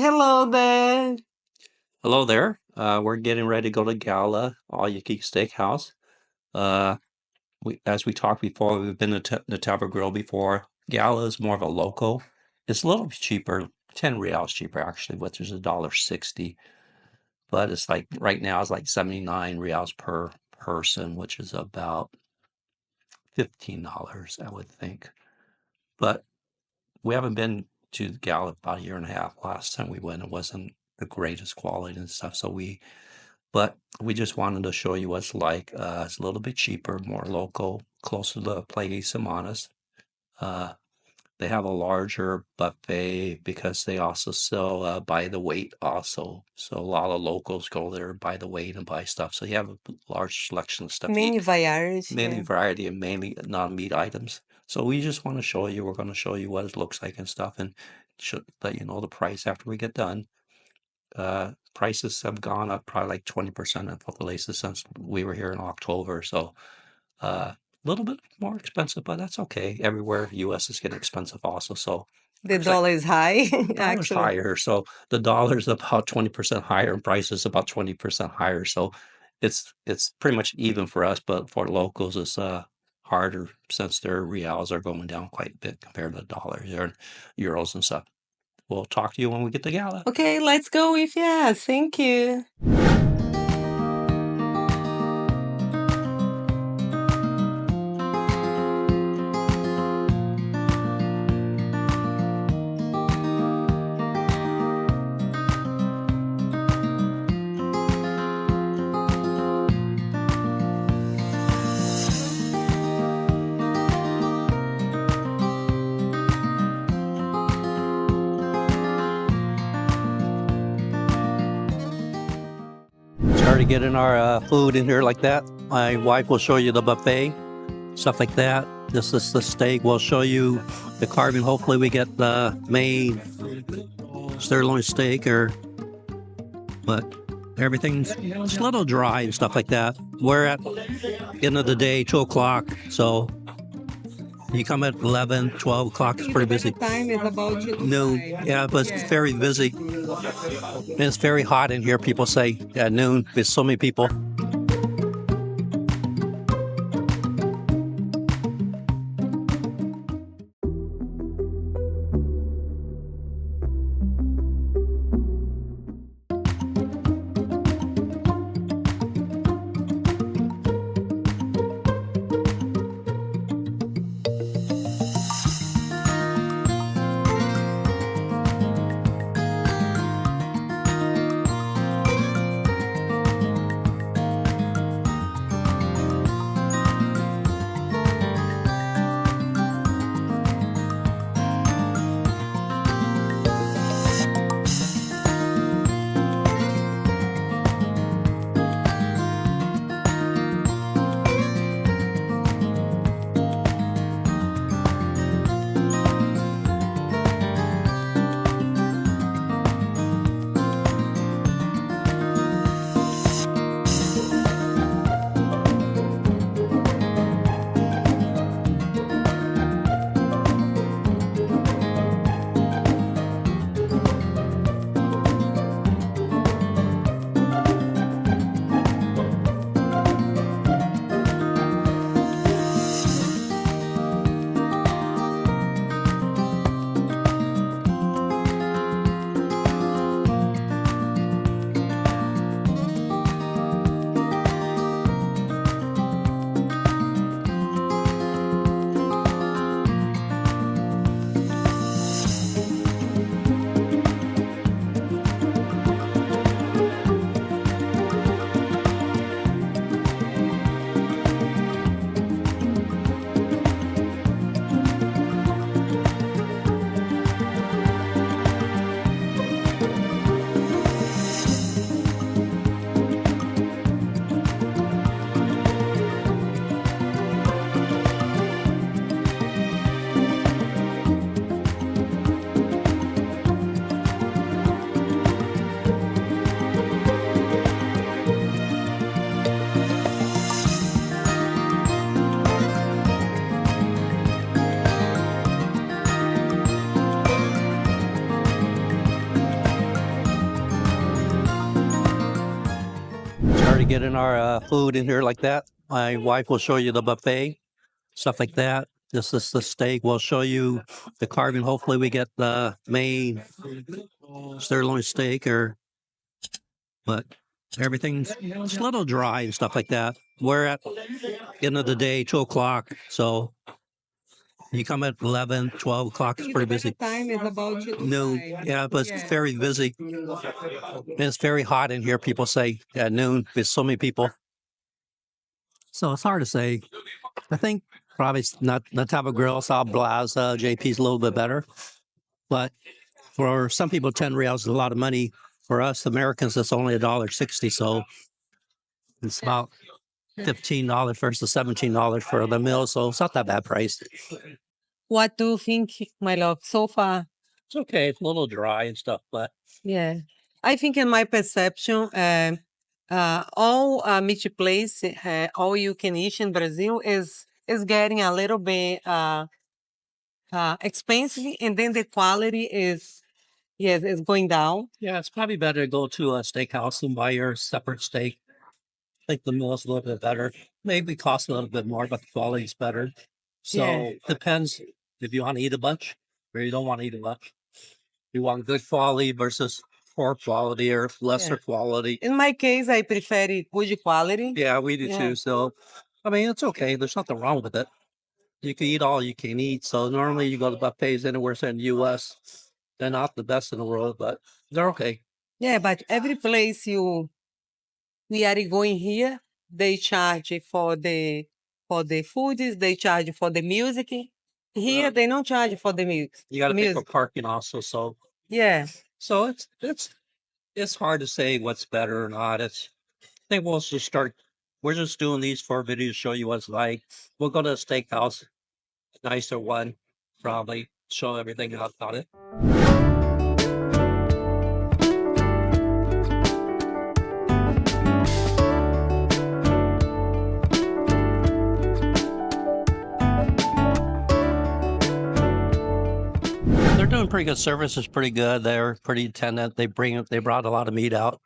Hello there. Hello there. We're getting ready to go to Gala, All You Geek Steakhouse. Uh, as we talked before, we've been to the Tavern Grill before. Gala is more of a local. It's a little bit cheaper, 10 reals cheaper actually, which is $1.60. But it's like right now it's like 79 reals per person, which is about $15, I would think. But we haven't been to Gala about a year and a half. Last time we went, it wasn't the greatest quality and stuff, but we just wanted to show you what it's like. It's a little bit cheaper, more local, closer to the place and honest. Uh, they have a larger buffet because they also sell by the weight also. So a lot of locals go there by the weight and buy stuff. So you have a large selection of stuff to Many eat, variety. mainly Yeah. variety and mainly non-meat items. So we just want to show you, we're going to show you what it looks like and stuff and should let you know the price after we get done. Prices have gone up probably like 20% in Fortaleza since we were here in October. So a little bit more expensive, but that's okay. Everywhere US is getting expensive also. So The it's like dollar is high, dollar's actually. higher. So the dollar's about 20% higher and price is about 20% higher. So it's pretty much even for us, but for locals it's harder since their reals are going down quite a bit compared to dollars or euros and stuff. We'll talk to you when we get to Gala. Okay, let's go with yes. Thank you. Started getting our food in here like that. My wife will show you the buffet, stuff like that. This is the steak. We'll show you the carving. Hopefully we get the main sirloin steak but everything's a little dry and stuff like that. We're at end of the day, 2 o'clock. So you come at 11, 12 o'clock. It's pretty busy. Time is about Noon. Yeah, but it's very busy. And it's very hot in here, people say, at noon. There's so many people. getting our food in here like that. My wife will show you the buffet, stuff like that. This is the steak. We'll show you the carving. Hopefully, we get the main sirloin steak, but everything's it's a little dry and stuff like that. We're at the end of the day, 2 o'clock. So you come at 11, 12 o'clock. It's pretty busy. Time is about Noon. Yeah, but it's very busy. And it's very hot in here, people say at noon. There's so many people. So it's hard to say. I think probably not the type of grill, Sal Blaza, JP's a little bit better. But for some people, 10 reals is a lot of money. For us Americans, it's only $1.60. So it's about $15 versus $17 for the meal. So it's not that bad price. What do you think, my love, so far? It's okay. It's a little dry and stuff, but Yeah. I think in my perception, all meat place, all you can eat in Brazil is getting a little bit expensive, and then the quality is going down. yeah, it's probably better to go to a steakhouse and buy your separate steak. I think the meal is a little bit better. Maybe cost a little bit more, but the quality is better. So Yeah. depends if you want to eat a bunch or you don't want to eat a bunch. You want good quality versus poor quality or lesser quality. In my case, I prefer good quality. Yeah, we do Yeah. too. So, I mean, it's okay. There's nothing wrong with it. You can eat all you can eat. So normally you go to buffets anywhere in the U.S. They're not the best in the world, but they're okay. Yeah, but every place we are going here, they charge for the foods, they charge for the music. Here they don't charge for the music. You got to pay for music. parking also. So Yeah. So it's hard to say what's better or not. I think we'll just start. We're just doing these 4 videos to show you what it's like. We'll go to a steakhouse, nicer one, probably show everything about it. They're doing pretty good. Service is pretty good. They're pretty attentive. They brought a lot of meat out.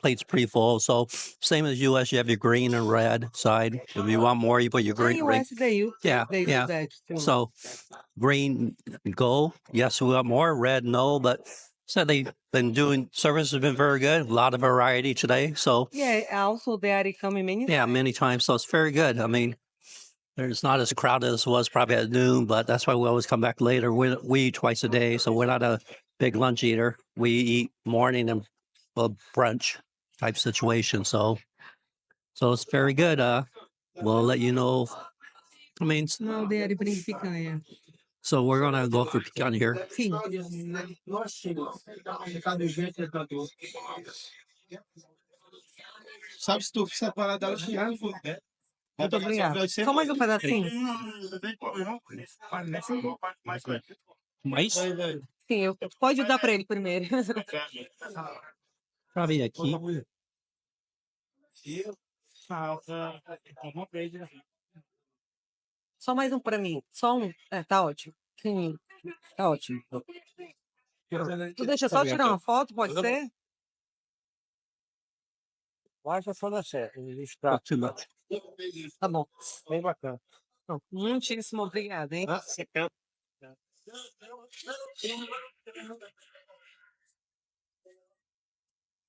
Plate's pretty full. So same as US, you have your green and red side. If you want more, you put your green. US, they do Yeah. that too. So green, go. Yes, we want more. Red, no. But so they've been doing service has been very good. A lot of variety today. So yeah, also they are coming many times. many times. So it's very good. I mean, there's not as crowded as it was probably at noon, but that's why we always come back later. We eat twice a day, so we're not a big lunch eater. We eat morning and brunch type situation. So it's very good. We'll let you know. I mean, No, they are bringing picanha. so we're gonna go for picanha here. Sim. Sabe se tu separar dela, chegar no fogo, né? Muito obrigada. Só mais um pedacinho. Mais? Sim, pode dar para ele primeiro. Probably aqui. Só mais um para mim. Só um. Tá ótimo. Sim, tá ótimo. Tu deixa só tirar uma foto, pode ser? Baixa só na serra. Not too much. Tá bom. Bem bacana. Não, muitíssimo obrigada, hein? Você quer?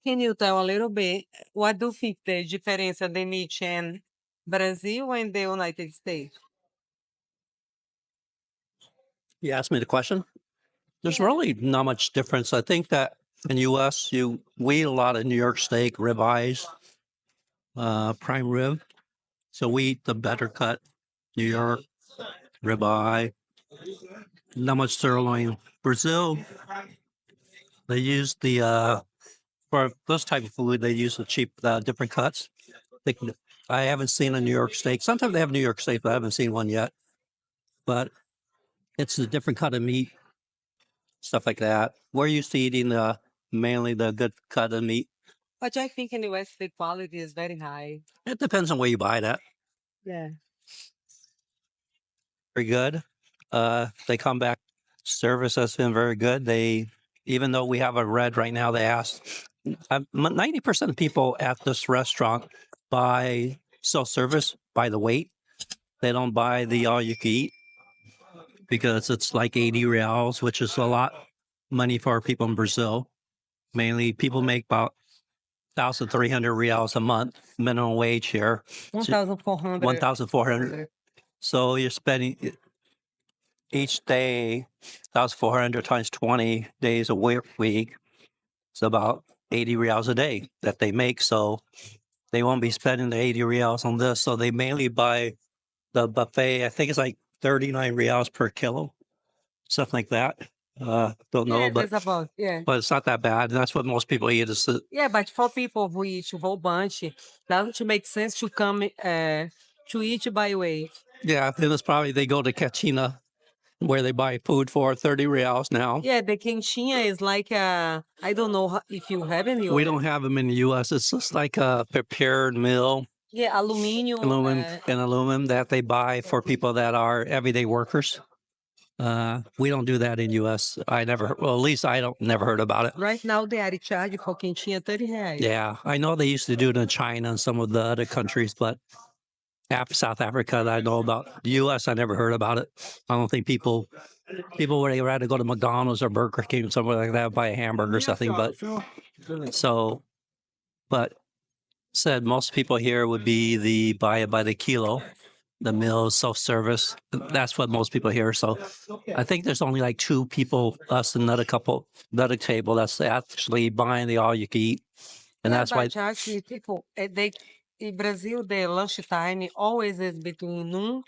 Can you tell a little bit what do you think the difference in the meat in Brazil and the United States? You asked me the question. There's really not much difference. I think that in the U.S., we eat a lot of New York steak, ribeyes, prime rib. So we eat the better cut, New York ribeye. Not much sirloin. Brazil, they use for this type of food, they use the cheap, different cuts. I haven't seen a New York steak. Sometimes they have New York steak, but I haven't seen one yet. But it's a different cut of meat, stuff like that. We're used to eating mainly the good cut of meat. But I think in the West the quality is very high. It depends on where you buy it at. Yeah. Very good. They come back. Service has been very good. Even though we have a red right now, they asked 90% of people at this restaurant buy self-service by the weight. They don't buy the all-you-can-eat because it's like 80 reals, which is a lot money for people in Brazil. Mainly, people make about 1,300 reals a month minimum wage here. 1,400. 1,400. So you're spending each day 1,400 times 20 days a week. It's about 80 reals a day that they make. So they won't be spending the 80 reals on this. So they mainly buy the buffet. I think it's like 39 reals per kilo, stuff like that. Don't know, Yeah, but that's about, yeah. but it's not that bad. That's what most people eat. Is Yeah, but for people who eat a whole bunch, doesn't make sense to come to eat by weight. yeah, then it's probably they go to Catina where they buy food for 30 reals now. Yeah, the quentinha is like I don't know if you have any. We don't have them in the U.S. It's just like a prepared meal. Yeah, aluminum. Aluminum that they buy for people that are everyday workers. We don't do that in U.S. At least I never heard about it. Right now they are charging for quentinha 30 reais. Yeah, I know they used to do it in China and some of the other countries, but South Africa that I know about. The U.S. I never heard about it. I don't think people would rather go to McDonald's or Burger King or somewhere like that, buy a hamburger or something. But said most people here would be buy it by the kilo. The meal self-service. That's what most people hear. So I think there's only like two people, us and another table that's actually buying the all-you-can-eat. And that's why actually people in Brazil the lunch time always is between noon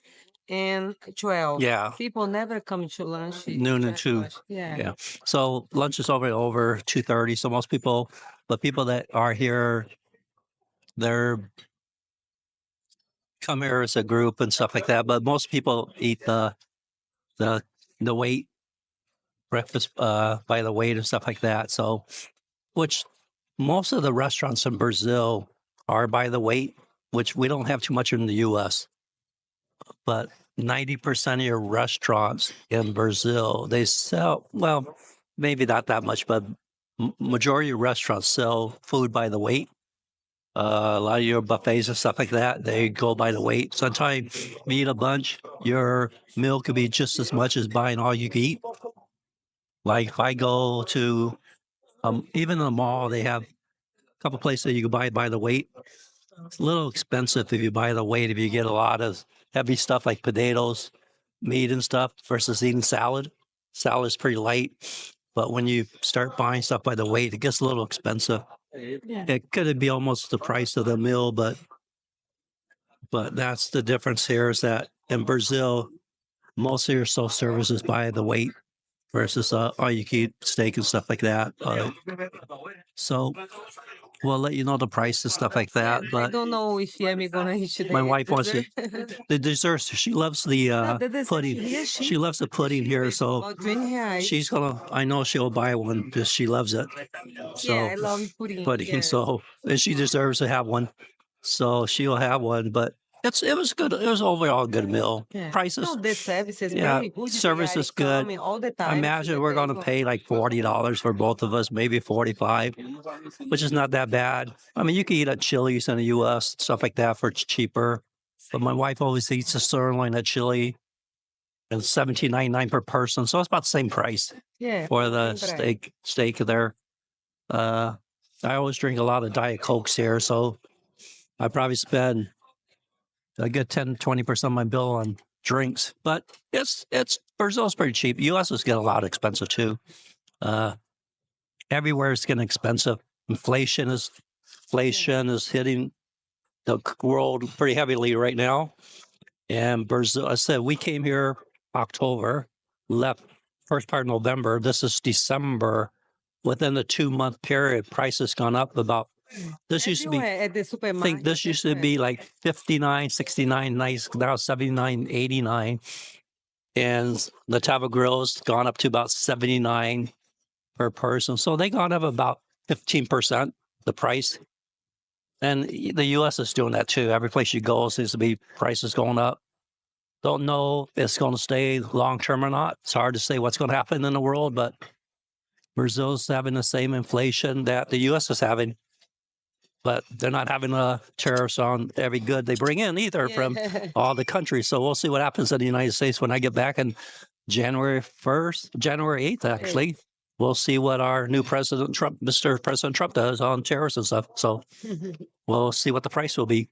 and 12. Yeah. People never come to lunch. Noon and 2. Yeah. So lunch is over 2:30. So most people, the people that are here, they're come here as a group and stuff like that. But most people eat the weight breakfast by the weight and stuff like that. So, which most of the restaurants in Brazil are by the weight, which we don't have too much in the U.S. But 90% of your restaurants in Brazil, they sell, well, maybe not that much, but majority of restaurants sell food by the weight. A lot of your buffets and stuff like that, they go by the weight. Sometimes you eat a bunch, your meal could be just as much as buying all you can eat. Like if I go to, even in the mall, they have a couple places you can buy by the weight. It's a little expensive if you buy the weight, if you get a lot of heavy stuff like potatoes, meat and stuff versus eating salad. Salad is pretty light. But when you start buying stuff by the weight, it gets a little expensive. Yeah. It could be almost the price of the meal, but that's the difference here is that in Brazil, most of your self-service is by the weight versus all you can eat steak and stuff like that. So we'll let you know the price and stuff like that. But I don't know if Yami gonna eat today. my wife wants the desserts. She loves the pudding. She loves the pudding here, so About 20 reais. she's gonna. I know she'll buy one because she loves it. So Yeah, I love pudding. Yeah. So and she deserves to have one. So she'll have one, but it was good. It was overall a good meal. Yeah. Prices. No, the service is Yeah, very good. service is good. Coming all the I time. imagine we're going to pay like $40 for both of us, maybe 45, which is not that bad. I mean, you can eat at Chili's in the U.S., stuff like that for cheaper. But my wife always eats a sirloin at Chili, and $17.99 per person. So it's about the same price for the steak there. I always drink a lot of Diet Cokes here, so I probably spend a good 10-20% of my bill on drinks. But Brazil's pretty cheap. U.S. is getting a lot expensive too. Everywhere is getting expensive. Inflation is hitting the world pretty heavily right now. And Brazil, I said, we came here October, left first part of November. This is December. Within the 2-month period, price has gone up about. This used to be. At the I supermarket. think this used to be like 59, 69, nice. Now 79, 89. And the Tava Grill's gone up to about 79 per person. So they gone up about 15%, the price. And the U.S. is doing that too. Every place you go seems to be prices going up. Don't know if it's going to stay long term or not. It's hard to say what's going to happen in the world, but Brazil's having the same inflation that the U.S. is having. but they're not having tariffs on every good they bring in either from all the countries. So we'll see what happens in the United States when I get back in January 8th, actually. We'll see what our new President Trump, Mr. President Trump, does on tariffs and stuff. So we'll see what the price will be.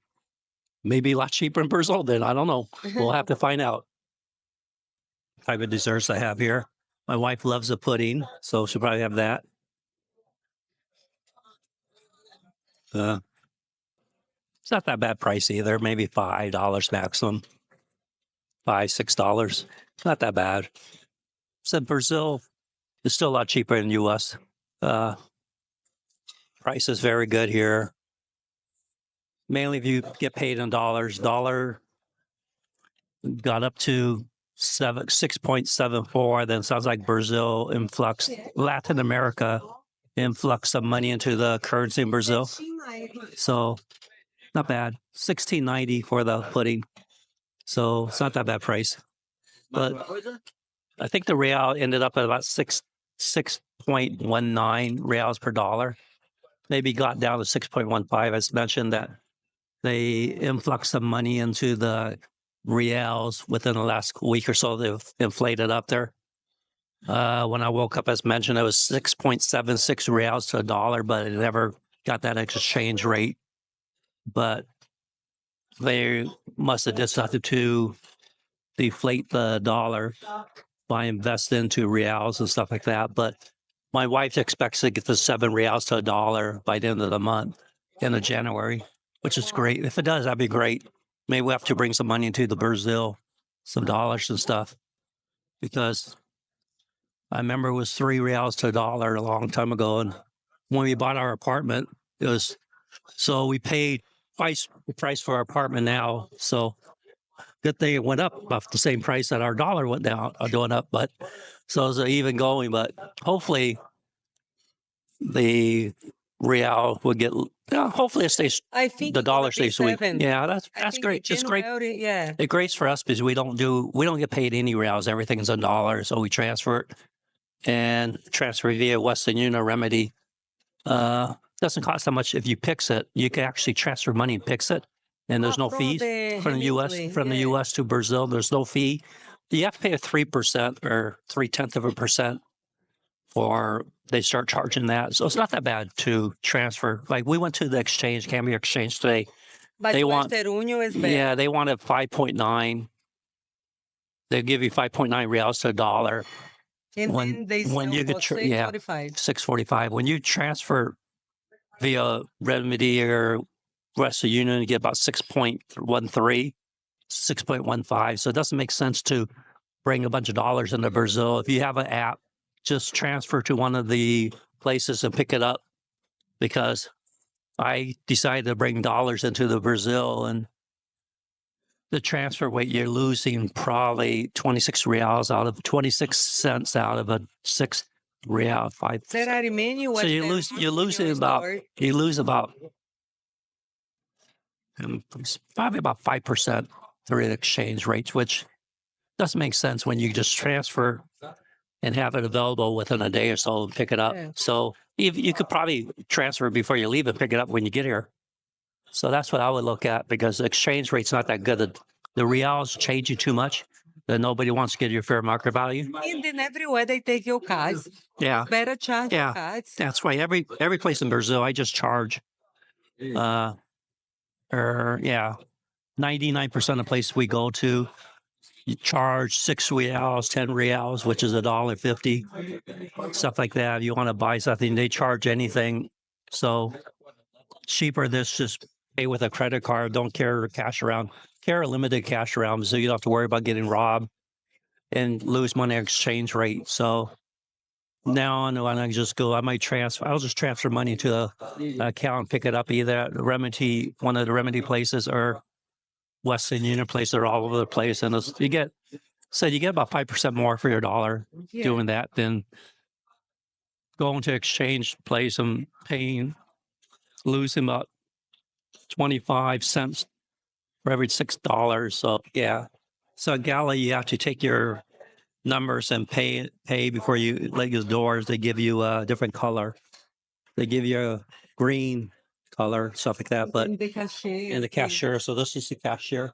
Maybe a lot cheaper in Brazil then. I don't know. We'll have to find out. Type of desserts I have here. My wife loves a pudding, so she'll probably have that. It's not that bad price either. Maybe $5 maximum. $5, $6. It's not that bad. So Brazil is still a lot cheaper in the U.S. Price is very good here. Mainly if you get paid in dollars. Dollar got up to 6.74. Then sounds like Brazil influx, Latin America influx some money into the currency in Brazil. So not bad. $16.90 for the pudding. So it's not that bad price. But I think the real ended up at about 6.19 reals per dollar. Maybe got down to 6.15. As mentioned that they influx some money into the reals within the last week or so. They've inflated up there. When I woke up, as mentioned, it was 6.76 reals to a dollar, but it never got that exchange rate. But they must have decided to deflate the dollar by investing into reals and stuff like that. But my wife expects to get the 7 reals to a dollar by the end of the month, end of January, which is great. If it does, that'd be great. Maybe we have to bring some money into the Brazil, some dollars and stuff, because I remember it was 3 reals to a dollar a long time ago. And when we bought our apartment, it was, so we paid the price for our apartment now. So good thing it went up about the same price that our dollar went down, going up. But so it's even going. But hopefully the real would get. Hopefully it stays. I think the dollar stays weak. 7. Yeah, that's great. It's great. Yeah, It's great for us because we don't get paid any reals. Everything's in dollars, so we transfer it and transfer via Western Union Remedy. Doesn't cost that much if you PIX it. You can actually transfer money and PIX it, and there's no fees from the U.S. to Brazil. There's no fee. You have to pay a 3% or 0.3%, or they start charging that. So it's not that bad to transfer. Like we went to the exchange, Cambia Exchange today. but Western Union is better. Yeah, they wanted 5.9. They give you 5.9 reals to a dollar. And then they when you get 6.45. 6.45. When you transfer via Remedy or Western Union, you get about 6.13, 6.15. So it doesn't make sense to bring a bunch of dollars into Brazil. If you have an app, just transfer to one of the places and pick it up, because I decided to bring dollars into the Brazil, and the transfer rate, you're losing probably 26 cents out of a 6 real, 5. There are many. So you lose about probably about 5% through the exchange rates, which doesn't make sense when you just transfer and have it available within a day or so and pick it up. Yeah. So you could probably transfer before you leave and pick it up when you get here. So that's what I would look at, because the exchange rate's not that good. The real's changing too much that nobody wants to get your fair market value. And then everywhere they take your cards. Yeah. Better charge your cards. That's right. Every place in Brazil, I just charge, 99% of places we go to, you charge 6 reals, 10 reals, which is $1.50, stuff like that. If you want to buy something, they charge anything. So cheaper, this just pay with a credit card. Don't carry cash around. Carry limited cash around, so you don't have to worry about getting robbed and lose money exchange rate. So now on, when I just go, I'll just transfer money to the account, pick it up either at one of the Remedy places or Western Union places. Are all over the place, and you get about 5% more for your dollar doing that than going to exchange place and losing about 25 cents for every $6. So so at Gheller, you have to take your numbers and pay before you let your doors. They give you a different color. They give you a green color, stuff like that. But And the cashier. and the cashier. So this is the cashier.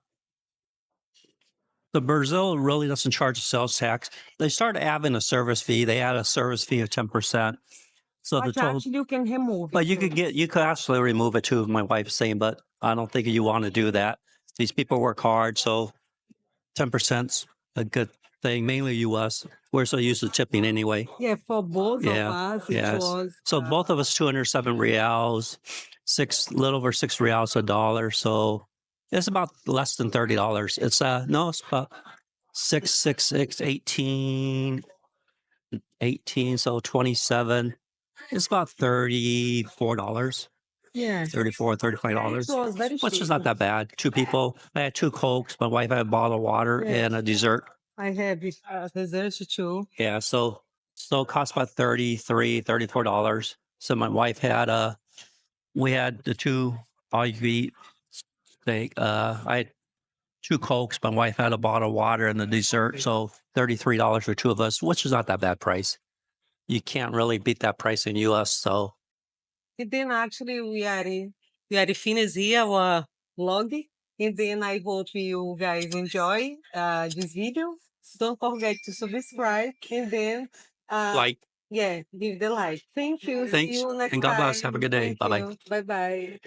The Brazil really doesn't charge a sales tax. They started having a service fee. They had a service fee of 10%. So the But total, actually you can remove but it. you could actually remove it too. My wife's saying, but I don't think you want to do that. These people work hard, so 10%'s a good thing. Mainly U.S. We're so used to tipping anyway. Yeah, for both Yeah, of us, it yes. was. So both of us 207 reals, little over $6 a dollar. So it's about less than $30. It's no, it's about 6, 18, so 27. It's about $34. Yeah. $34, $35. It was very Which is cheap. not that bad. Two people. I had 2 Cokes. My wife had a bottle of water Yeah. and a dessert. I have dessert too. Yeah, so it cost about $34. So my wife had we had the 2 all you could eat steak. I had 2 Cokes. My wife had a bottle of water and the dessert. So $33 for 2 of us, which is not that bad price. You can't really beat that price in US. So And then actually we are finished here our vlog. And then I hope you guys enjoy this video. Don't forget to subscribe and then like, yeah, give the like. Thank you. thanks, See you next and God bless. time. Have a good day. Thank Bye-bye. you. Bye bye.